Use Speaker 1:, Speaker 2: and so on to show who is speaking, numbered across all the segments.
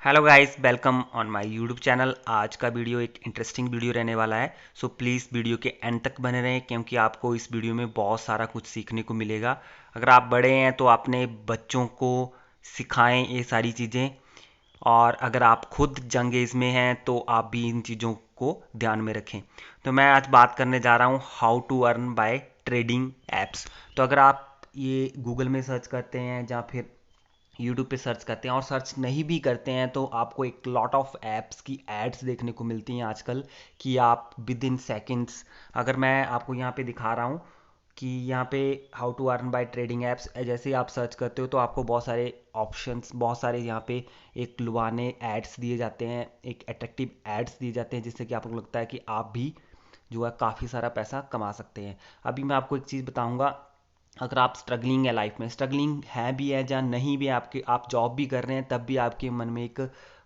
Speaker 1: Hello guys, welcome on my YouTube channel. आज का video एक इंटरेस्टिंग वीडियो रहने वाला है। सो प्लीज़ वीडियो के एंड तक बने रहें क्योंकि आपको इस वीडियो में बहुत सारा कुछ सीखने को मिलेगा। अगर आप बड़े हैं तो अपने बच्चों को सिखाएं ये सारी चीज़ें, और अगर आप खुद यंग एज में हैं तो आप भी इन चीज़ों को ध्यान में रखें। तो मैं आज बात करने जा रहा हूँ how to earn by trading apps. तो अगर आप ये गूगल में सर्च करते हैं या फिर यूट्यूब पे सर्च करते हैं, और सर्च नहीं भी करते हैं तो आपको एक लॉट ऑफ ऐप्स की एड्स देखने को मिलती हैं आजकल कि आप विद इन सेकेंड्स। अगर मैं आपको यहाँ पे दिखा रहा हूँ कि यहाँ पे how to earn by trading apps, जैसे ही आप सर्च करते हो तो आपको बहुत सारे ऑप्शंस, बहुत सारे यहाँ पे एक लुभाने एड्स दिए जाते हैं, एक अट्रैक्टिव एड्स दिए जाते हैं जिससे कि आपको लगता है कि आप भी जो है काफ़ी सारा पैसा कमा सकते हैं। अभी मैं आपको एक चीज़ बताऊंगा। अगर आप स्ट्रगलिंग है, लाइफ में स्ट्रगलिंग है भी है या नहीं भी है, आपके आप जॉब भी कर रहे हैं, तब भी आपके मन में एक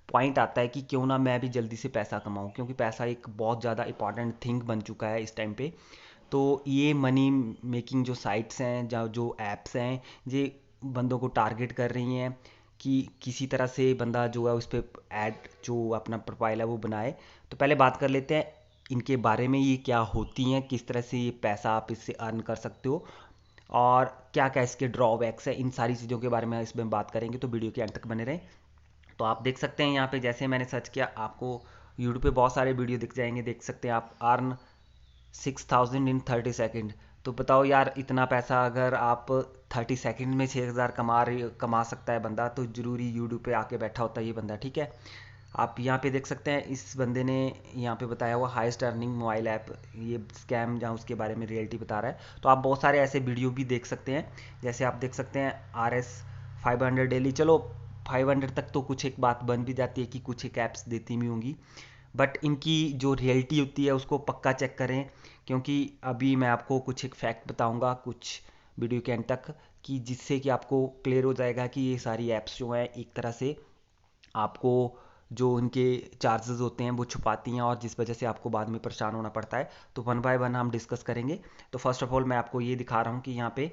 Speaker 1: पॉइंट आता है कि क्यों ना मैं भी जल्दी से पैसा कमाऊं, क्योंकि पैसा एक बहुत ज़्यादा इंपॉर्टेंट थिंग बन चुका है इस टाइम पे। तो ये मनी मेकिंग जो साइट्स हैं, जो जो ऐप्स हैं, ये बंदों को टारगेट कर रही हैं कि किसी तरह से बंदा जो है उस पर ऐड, जो अपना प्रोफाइल है वो बनाए। तो पहले बात कर लेते हैं इनके बारे में, ये क्या होती हैं, किस तरह से ये पैसा आप इससे अर्न कर सकते हो, और क्या क्या इसके ड्रॉबैक्स है। इन सारी चीज़ों के बारे में इसमें बात करेंगे, तो वीडियो के अंत तक बने रहें। तो आप देख सकते हैं यहाँ पे, जैसे मैंने सर्च किया, आपको यूट्यूब पे बहुत सारे वीडियो दिख जाएंगे। देख सकते हैं आप, अर्न 6000 इन 30 सेकेंड। तो बताओ यार, इतना पैसा अगर आप 30 सेकेंड में 6000 कमा सकता है बंदा, तो जरूरी यूट्यूब पे आके बैठा होता है ये बंदा, ठीक है। आप यहाँ पे देख सकते हैं, इस बंदे ने यहाँ पे बताया हुआ हाईएस्ट अर्निंग मोबाइल ऐप, ये स्कैम जहाँ उसके बारे में रियलिटी बता रहा है। तो आप बहुत सारे ऐसे वीडियो भी देख सकते हैं। जैसे आप देख सकते हैं RS 500 डेली। चलो 500 तक तो कुछ एक बात बन भी जाती है कि कुछ एक ऐप्स देती भी होंगी, बट इनकी जो रियलिटी होती है उसको पक्का चेक करें। क्योंकि अभी मैं आपको कुछ एक फैक्ट बताऊंगा कुछ वीडियो के एंड तक, कि जिससे कि आपको क्लियर हो जाएगा कि ये सारी ऐप्स जो हैं एक तरह से आपको जो उनके चार्जेस होते हैं वो छुपाती हैं, और जिस वजह से आपको बाद में परेशान होना पड़ता है। तो वन बाय वन हम डिस्कस करेंगे। तो फर्स्ट ऑफ ऑल मैं आपको ये दिखा रहा हूँ कि यहाँ पे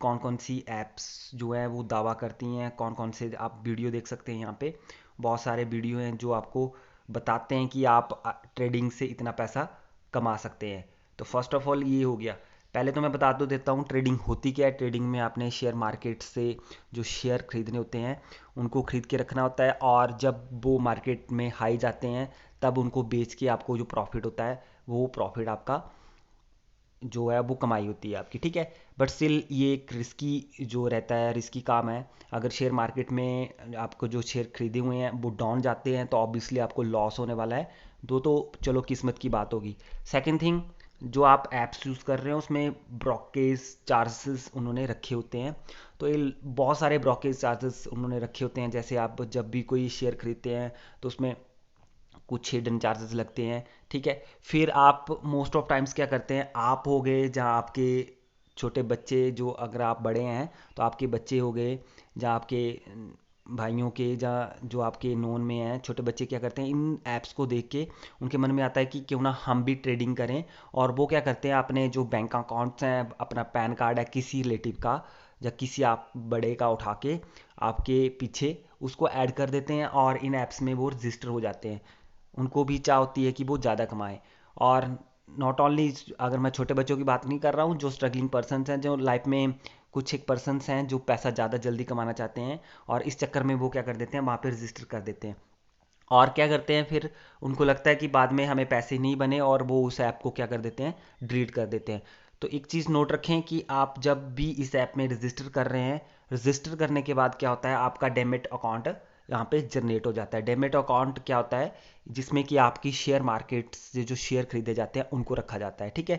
Speaker 1: कौन कौन सी ऐप्स जो है वो दावा करती हैं, कौन कौन से आप वीडियो देख सकते हैं। यहाँ पे बहुत सारे वीडियो हैं जो आपको बताते हैं कि आप ट्रेडिंग से इतना पैसा कमा सकते हैं। तो फर्स्ट ऑफ ऑल ये हो गया। पहले तो मैं बता दो देता हूँ ट्रेडिंग होती क्या है। ट्रेडिंग में आपने शेयर मार्केट से जो शेयर खरीदने होते हैं उनको खरीद के रखना होता है, और जब वो मार्केट में हाई जाते हैं तब उनको बेच के आपको जो प्रॉफिट होता है, वो प्रॉफिट आपका जो है वो कमाई होती है आपकी, ठीक है। बट स्टिल ये एक रिस्की जो रहता है, रिस्की काम है। अगर शेयर मार्केट में आपको जो शेयर खरीदे हुए हैं वो डाउन जाते हैं तो ऑब्वियसली आपको लॉस होने वाला है। दो तो चलो किस्मत की बात होगी। सेकंड थिंग, जो आप ऐप्स यूज़ कर रहे हैं उसमें ब्रोकेज चार्जेस उन्होंने रखे होते हैं। तो ये बहुत सारे ब्रोकेज चार्जेस उन्होंने रखे होते हैं। जैसे आप जब भी कोई शेयर खरीदते हैं तो उसमें कुछ हिडन चार्जेस लगते हैं, ठीक है। फिर आप मोस्ट ऑफ टाइम्स क्या करते हैं, आप हो गए जहाँ आपके छोटे बच्चे, जो अगर आप बड़े हैं तो आपके बच्चे हो गए, जहाँ आपके भाइयों के, जहाँ जो आपके नोन में हैं छोटे बच्चे, क्या करते हैं इन ऐप्स को देख के उनके मन में आता है कि क्यों ना हम भी ट्रेडिंग करें। और वो क्या करते हैं, अपने जो बैंक अकाउंट्स हैं, अपना पैन कार्ड है किसी रिलेटिव का या किसी आप बड़े का उठा के आपके पीछे उसको ऐड कर देते हैं, और इन ऐप्स में वो रजिस्टर हो जाते हैं। उनको भी चाह होती है कि वो ज़्यादा कमाएं। और नॉट ओनली, अगर मैं छोटे बच्चों की बात नहीं कर रहा हूँ, जो स्ट्रगलिंग पर्सनस हैं, जो लाइफ में कुछ एक पर्सनस हैं जो पैसा ज़्यादा जल्दी कमाना चाहते हैं, और इस चक्कर में वो क्या कर देते हैं, वहाँ पे रजिस्टर कर देते हैं। और क्या करते हैं फिर, उनको लगता है कि बाद में हमें पैसे नहीं बने, और वो उस ऐप को क्या कर देते हैं, डिलीट कर देते हैं। तो एक चीज़ नोट रखें कि आप जब भी इस ऐप में रजिस्टर कर रहे हैं, रजिस्टर करने के बाद क्या होता है, आपका डेमिट अकाउंट यहाँ पे जनरेट हो जाता है। डेमिट अकाउंट क्या होता है, जिसमें कि आपकी शेयर मार्केट से जो शेयर खरीदे जाते हैं उनको रखा जाता है, ठीक है।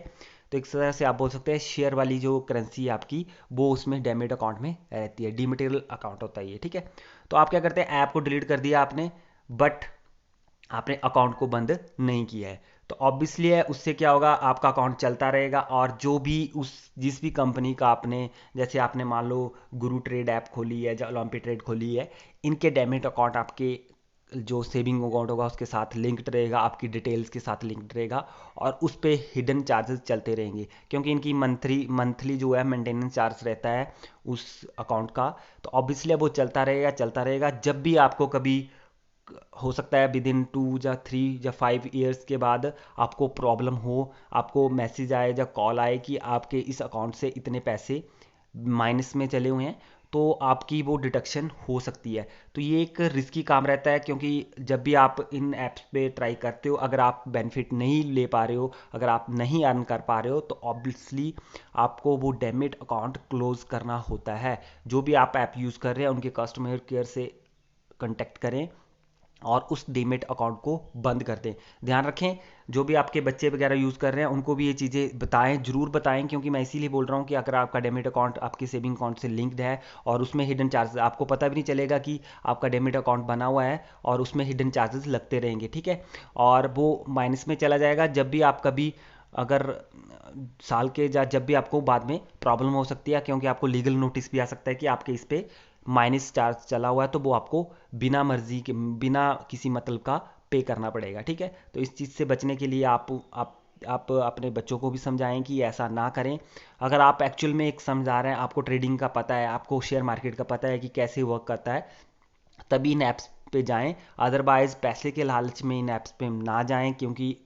Speaker 1: तो एक तरह से आप बोल सकते हैं शेयर वाली जो करेंसी है आपकी, वो उसमें डेमिट अकाउंट में रहती है, डीमेटेरियल अकाउंट होता है ये, ठीक है। तो आप क्या करते हैं, ऐप को डिलीट कर दिया आपने, बट आपने अकाउंट को बंद नहीं किया है। तो ऑब्वियसली है, उससे क्या होगा, आपका अकाउंट चलता रहेगा, और जो भी उस जिस भी कंपनी का आपने, जैसे आपने मान लो गुरु ट्रेड ऐप खोली है या ओलंपी ट्रेड खोली है, इनके डेमिट अकाउंट आपके जो सेविंग अकाउंट होगा उसके साथ लिंक्ड रहेगा, आपकी डिटेल्स के साथ लिंक्ड रहेगा, और उस पे हिडन चार्जेस चलते रहेंगे, क्योंकि इनकी मंथली मंथली जो है मेंटेनेंस चार्ज रहता है उस अकाउंट का। तो ऑब्वियसली वो चलता रहेगा, चलता रहेगा। जब भी आपको कभी हो सकता है विद इन 2 या 3 या 5 ईयर्स के बाद आपको प्रॉब्लम हो, आपको मैसेज आए या कॉल आए कि आपके इस अकाउंट से इतने पैसे माइनस में चले हुए हैं, तो आपकी वो डिडक्शन हो सकती है। तो ये एक रिस्की काम रहता है, क्योंकि जब भी आप इन ऐप्स पे ट्राई करते हो, अगर आप बेनिफिट नहीं ले पा रहे हो, अगर आप नहीं अर्न कर पा रहे हो, तो ऑब्वियसली आपको वो डैमेड अकाउंट क्लोज करना होता है। जो भी आप ऐप यूज़ कर रहे हैं उनके कस्टमर केयर से कांटेक्ट करें और उस डीमेट अकाउंट को बंद कर दें। ध्यान रखें, जो भी आपके बच्चे वगैरह यूज़ कर रहे हैं उनको भी ये चीज़ें बताएं, ज़रूर बताएं, क्योंकि मैं इसीलिए बोल रहा हूँ कि अगर आपका डेमिट अकाउंट आपके सेविंग अकाउंट से लिंक्ड है और उसमें हिडन चार्जेस, आपको पता भी नहीं चलेगा कि आपका डेमिट अकाउंट बना हुआ है और उसमें हिडन चार्जेस लगते रहेंगे, ठीक है, और वो माइनस में चला जाएगा। जब भी आप कभी अगर साल के या जब भी आपको बाद में प्रॉब्लम हो सकती है, क्योंकि आपको लीगल नोटिस भी आ सकता है कि आपके इस पे माइनस चार्ज चला हुआ है, तो वो आपको बिना मर्जी के, बिना किसी मतलब का पे करना पड़ेगा, ठीक है। तो इस चीज़ से बचने के लिए आप अपने बच्चों को भी समझाएं कि ऐसा ना करें। अगर आप एक्चुअल में एक समझा रहे हैं, आपको ट्रेडिंग का पता है, आपको शेयर मार्केट का पता है कि कैसे वर्क करता है, तभी इन ऐप्स पे जाएं। अदरवाइज पैसे के लालच में इन ऐप्स पे ना जाएं, क्योंकि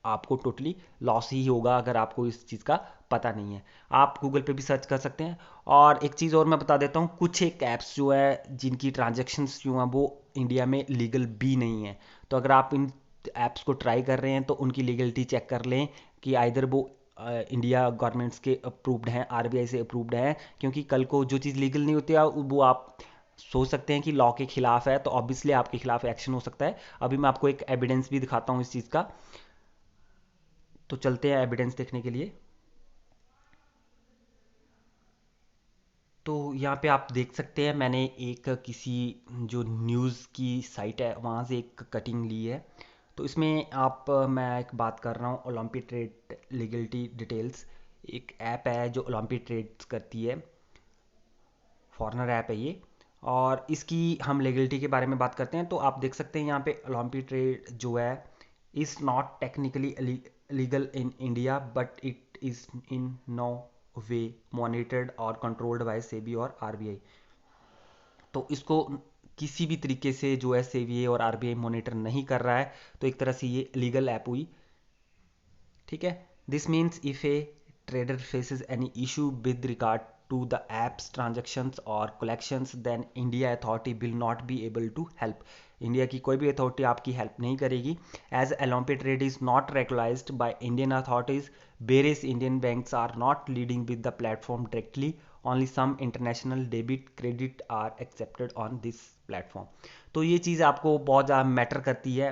Speaker 1: आपको टोटली लॉस ही होगा अगर आपको इस चीज़ का पता नहीं है। आप गूगल पे भी सर्च कर सकते हैं। और एक चीज़ और मैं बता देता हूँ, कुछ एक ऐप्स जो है जिनकी ट्रांजैक्शंस जो हैं वो इंडिया में लीगल भी नहीं है। तो अगर आप इन ऐप्स को ट्राई कर रहे हैं तो उनकी लीगलिटी चेक कर लें कि आइदर वो इंडिया गवर्नमेंट्स के अप्रूव्ड हैं, आरबीआई से अप्रूव्ड हैं, क्योंकि कल को जो चीज़ लीगल नहीं होती है वो आप सोच सकते हैं कि लॉ के खिलाफ है, तो ऑब्वियसली आपके खिलाफ एक्शन हो सकता है। अभी मैं आपको एक एविडेंस भी दिखाता हूँ इस चीज़ का, तो चलते हैं एविडेंस देखने के लिए। तो यहाँ पे आप देख सकते हैं, मैंने एक किसी जो न्यूज़ की साइट है वहाँ से एक कटिंग ली है। तो इसमें मैं एक बात कर रहा हूँ ओलंपिक ट्रेड लीगलिटी डिटेल्स। एक ऐप है जो ओलंपिक ट्रेड्स करती है, फॉरेनर ऐप है ये, और इसकी हम लीगलिटी के बारे में बात करते हैं। तो आप देख सकते हैं यहाँ पे ओलंपिक ट्रेड जो है is not technically legal in India, but it is in no way monitored और कंट्रोल्ड बाय सेबी और आरबीआई। तो इसको किसी भी तरीके से जो है सेबी और आरबीआई मॉनिटर नहीं कर रहा है, तो एक तरह से ये लीगल ऐप हुई, ठीक है। This means if a trader faces any issue with regard to the app's transactions और collections, then India authority will not be able to help. India की कोई भी अथॉरिटी आपकी हेल्प नहीं करेगी, as Olympic trade is not regularised by Indian authorities. Various Indian banks are not leading with the platform directly, only some international debit credit are accepted on this platform. तो ये चीज़ आपको बहुत ज़्यादा matter करती है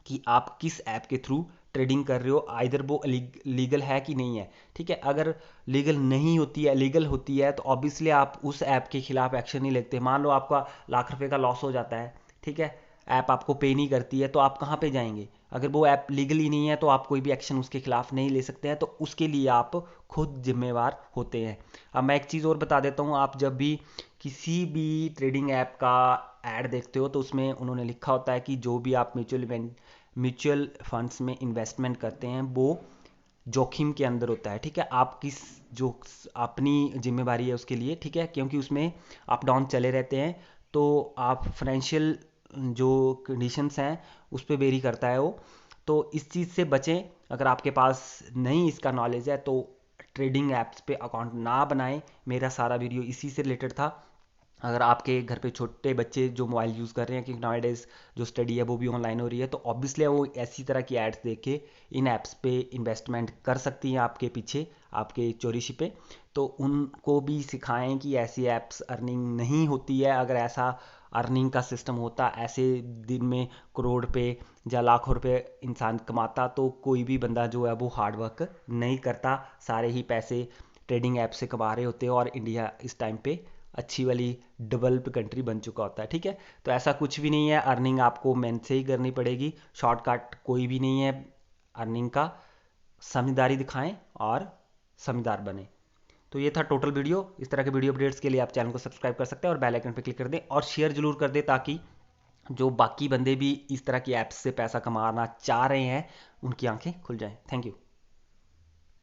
Speaker 1: कि आप किस ऐप के थ्रू ट्रेडिंग कर रहे हो, आइदर वो लीगल है कि नहीं है, ठीक है। अगर लीगल नहीं होती है, लीगल होती है, तो ऑब्वियसली आप उस ऐप के खिलाफ एक्शन नहीं लेते। मान लो आपका लाख रुपए का लॉस हो जाता है, ठीक है, ऐप आपको पे नहीं करती है, तो आप कहाँ पे जाएंगे? अगर वो ऐप लीगल ही नहीं है तो आप कोई भी एक्शन उसके खिलाफ नहीं ले सकते हैं, तो उसके लिए आप खुद जिम्मेवार होते हैं। अब मैं एक चीज़ और बता देता हूँ, आप जब भी किसी भी ट्रेडिंग ऐप का ऐड देखते हो तो उसमें उन्होंने लिखा होता है कि जो भी आप म्यूचुअल फंड्स में इन्वेस्टमेंट करते हैं वो जोखिम के अंदर होता है, ठीक है। आप किस जो अपनी जिम्मेवारी है उसके लिए, ठीक है, क्योंकि उसमें अप डाउन चले रहते हैं, तो आप फाइनेंशियल जो कंडीशंस हैं उस पर वेरी करता है वो। तो इस चीज़ से बचें। अगर आपके पास नहीं इसका नॉलेज है तो ट्रेडिंग ऐप्स पे अकाउंट ना बनाएं। मेरा सारा वीडियो इसी से रिलेटेड था। अगर आपके घर पे छोटे बच्चे जो मोबाइल यूज़ कर रहे हैं, क्योंकि नाउ डेज जो स्टडी है वो भी ऑनलाइन हो रही है, तो ऑब्वियसली वो ऐसी तरह की एड्स देख के इन ऐप्स पे इन्वेस्टमेंट कर सकती हैं आपके पीछे, आपके चोरी छिपे। तो उनको भी सिखाएं कि ऐसी ऐप्स अर्निंग नहीं होती है। अगर ऐसा अर्निंग का सिस्टम होता, ऐसे दिन में करोड़ पे या लाखों रुपए इंसान कमाता, तो कोई भी बंदा जो है वो हार्ड वर्क नहीं करता, सारे ही पैसे ट्रेडिंग ऐप से कमा रहे होते हैं, और इंडिया इस टाइम पे अच्छी वाली डेवलप्ड कंट्री बन चुका होता है, ठीक है। तो ऐसा कुछ भी नहीं है, अर्निंग आपको मेहनत से ही करनी पड़ेगी, शॉर्टकट कोई भी नहीं है अर्निंग का। समझदारी दिखाएं और समझदार बने। तो ये था टोटल वीडियो। इस तरह के वीडियो अपडेट्स के लिए आप चैनल को सब्सक्राइब कर सकते हैं और बेल आइकन पर क्लिक कर दें और शेयर जरूर कर दें, ताकि जो बाकी बंदे भी इस तरह की ऐप्स से पैसा कमाना चाह रहे हैं उनकी आंखें खुल जाएं। Thank you.